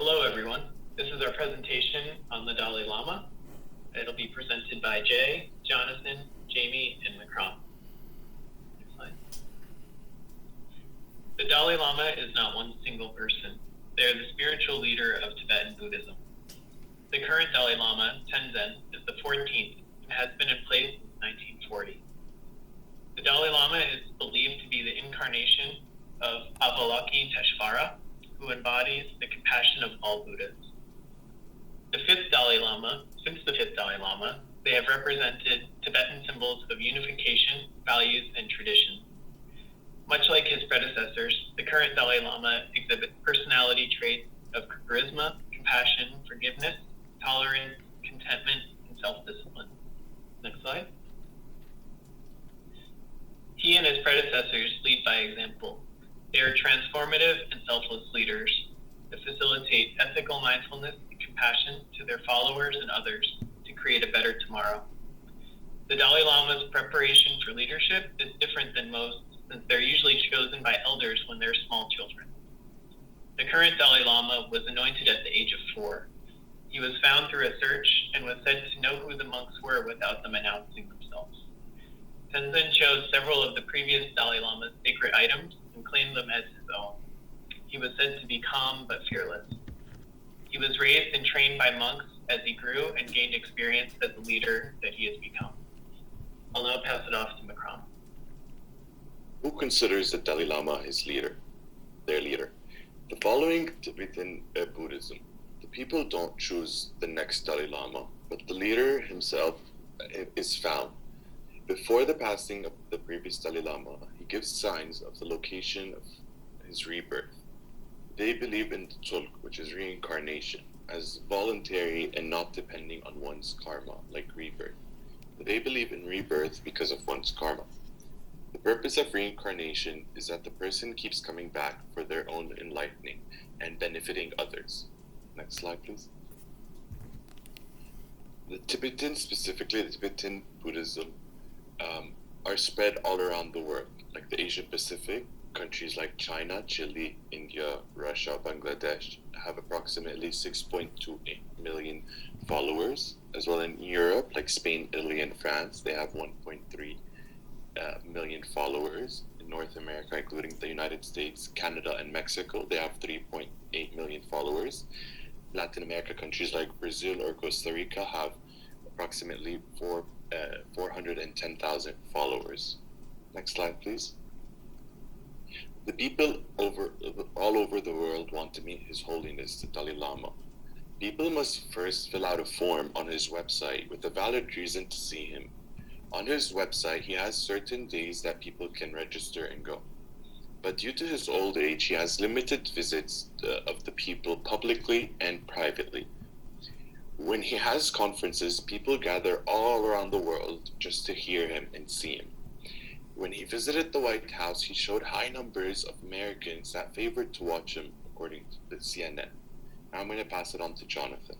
Hello, everyone. This is our presentation on the Dalai Lama. It'll be presented by Jay, Jonathan, Jamie, and Macron. Next slide. The Dalai Lama is not one single person. They are the spiritual leader of Tibetan Buddhism. The current Dalai Lama, Tenzin, is the 14th and has been in place since 1940. The Dalai Lama is believed to be the incarnation of Avalokiteshvara, who embodies the compassion of all Buddhas. Since the fifth Dalai Lama, they have represented Tibetan symbols of unification, values, and tradition. Much like his predecessors, the current Dalai Lama exhibits personality traits of charisma, compassion, forgiveness, tolerance, contentment, and self-discipline. Next slide. He and his predecessors lead by example. They are transformative and selfless leaders that facilitate ethical mindfulness and compassion to their followers and others to create a better tomorrow. The Dalai Lama's preparation for leadership is different than most, since they're usually chosen by elders when they're small children. The current Dalai Lama was anointed at the age of 4. He was found through a search and was said to know who the monks were without them announcing themselves. Tenzin chose several of the previous Dalai Lama's sacred items and claimed them as his own. He was said to be calm but fearless. He was raised and trained by monks as he grew and gained experience as the leader that he has become. I'll now pass it off to Macron. Who considers the Dalai Lama his leader, their leader? The following Tibetan Buddhism. The people don't choose the next Dalai Lama, but the leader himself is found. Before the passing of the previous Dalai Lama, he gives signs of the location of his rebirth. They believe in Tulk, which is reincarnation, as voluntary and not depending on one's karma, like rebirth. They believe in rebirth because of one's karma. The purpose of reincarnation is that the person keeps coming back for their own enlightening and benefiting others. Next slide, please. The Tibetan, specifically the Tibetan Buddhism, are spread all around the world, like the Asia Pacific. Countries like China, Chile, India, Russia, Bangladesh have approximately 6.28 million followers, as well in Europe, like Spain, Italy, and France, they have 1.3 million followers. In North America, including the United States, Canada, and Mexico, they have 3.8 million followers. Latin America countries like Brazil or Costa Rica have approximately 410,000 followers. Next slide, please. The people all over the world want to meet His Holiness, the Dalai Lama. People must first fill out a form on his website with a valid reason to see him. On his website, he has certain days that people can register and go. But due to his old age, he has limited visits of the people publicly and privately. When he has conferences, people gather all around the world just to hear him and see him. When he visited the White House, he showed high numbers of Americans that favored to watch him, according to the CNN. Now I'm going to pass it on to Jonathan.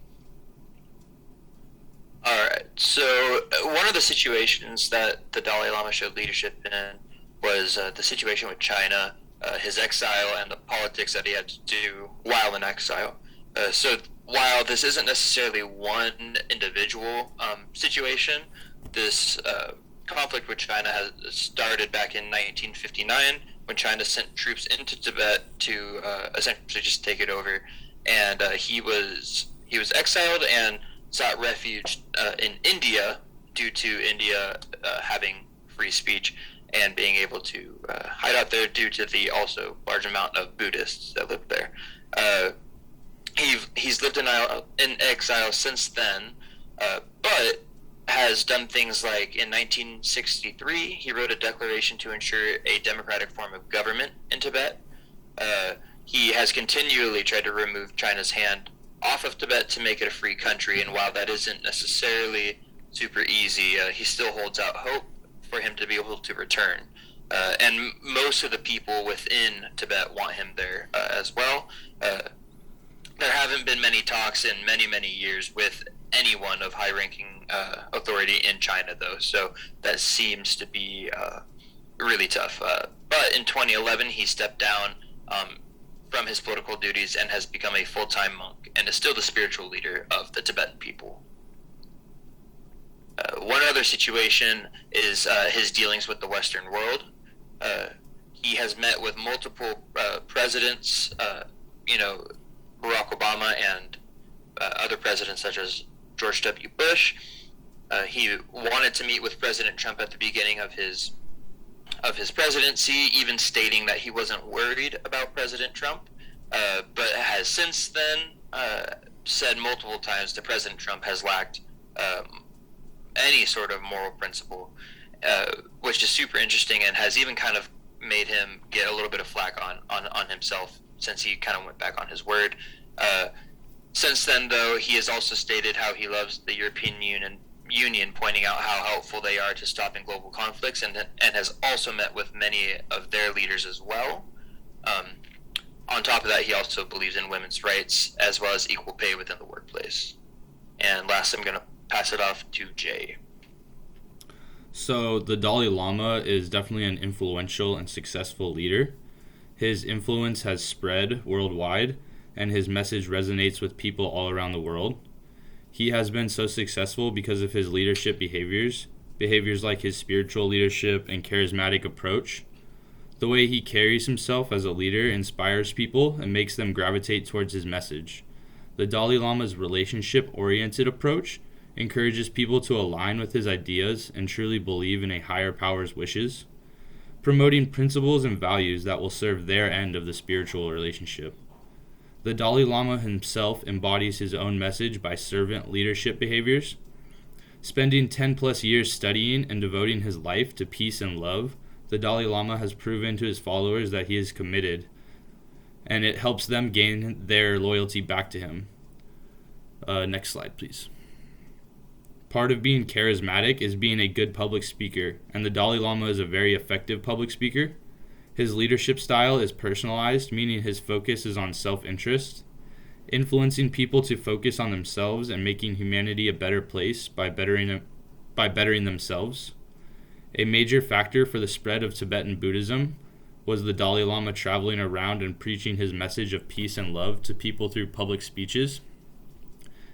All right. So one of the situations that the Dalai Lama showed leadership in was the situation with China, his exile, and the politics that he had to do while in exile. So while this isn't necessarily one individual situation, this conflict with China has started back in 1959 when China sent troops into Tibet to essentially just take it over, and he was exiled and sought refuge in India due to India having free speech and being able to hide out there due to the also large amount of Buddhists that live there. He's lived in exile since then, but has done things like in 1963, he wrote a declaration to ensure a democratic form of government in Tibet. He has continually tried to remove China's hand off of Tibet to make it a free country, and while that isn't necessarily super easy, he still holds out hope for him to be able to return. And most of the people within Tibet want him there as well. There haven't been many talks in many, many years with anyone of high-ranking authority in China, though, so that seems to be really tough. But in 2011, he stepped down from his political duties and has become a full-time monk and is still the spiritual leader of the Tibetan people. One other situation is his dealings with the Western world. He has met with multiple presidents, Barack Obama and other presidents such as George W. Bush. He wanted to meet with President Trump at the beginning of his presidency, even stating that he wasn't worried about President Trump, but has since then said multiple times that President Trump has lacked any sort of moral principle, which is super interesting and has even kind of made him get a little bit of flack on himself since he kind of went back on his word. Since then, though, he has also stated how he loves the European Union, pointing out how helpful they are to stopping global conflicts, and has also met with many of their leaders as well. On top of that, he also believes in women's rights as well as equal pay within the workplace. And last, I'm going to pass it off to Jay. So the Dalai Lama is definitely an influential and successful leader. His influence has spread worldwide, and his message resonates with people all around the world. He has been so successful because of his leadership behaviors like his spiritual leadership and charismatic approach. The way he carries himself as a leader inspires people and makes them gravitate towards his message. The Dalai Lama's relationship-oriented approach encourages people to align with his ideas and truly believe in a higher power's wishes, promoting principles and values that will serve their end of the spiritual relationship. The Dalai Lama himself embodies his own message by servant leadership behaviors. Spending 10 plus years studying and devoting his life to peace and love, the Dalai Lama has proven to his followers that he is committed, and it helps them gain their loyalty back to him. Next slide, please. Part of being charismatic is being a good public speaker, and the Dalai Lama is a very effective public speaker. His leadership style is personalized, meaning his focus is on self-interest, influencing people to focus on themselves and making humanity a better place by bettering themselves. A major factor for the spread of Tibetan Buddhism was the Dalai Lama traveling around and preaching his message of peace and love to people through public speeches.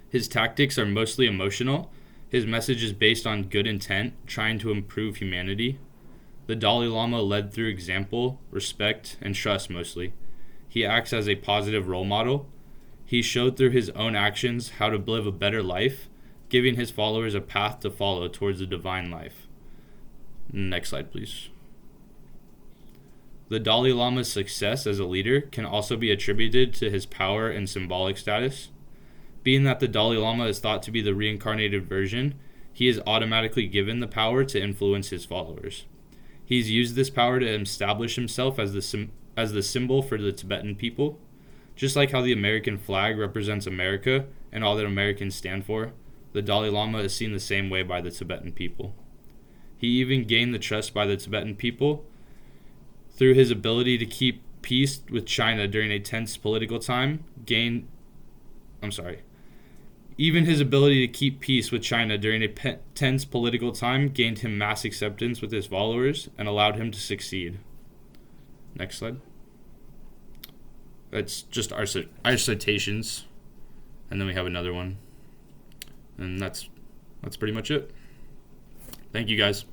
His tactics are mostly emotional. His message is based on good intent, trying to improve humanity. The Dalai Lama led through example, respect, and trust mostly. He acts as a positive role model. He showed through his own actions how to live a better life, giving his followers a path to follow towards the divine life. Next slide, please. The Dalai Lama's success as a leader can also be attributed to his power and symbolic status. Being that the Dalai Lama is thought to be the reincarnated version, he is automatically given the power to influence his followers. He's used this power to establish himself as the symbol for the Tibetan people. Just like how the American flag represents America and all that Americans stand for, the Dalai Lama is seen the same way by the Tibetan people. He even gained the trust by the Tibetan people through his ability to keep peace with China during a tense political time. Even his ability to keep peace with China during a tense political time gained him mass acceptance with his followers and allowed him to succeed. Next slide. That's just our citations, and then we have another one, and that's pretty much it. Thank you, guys.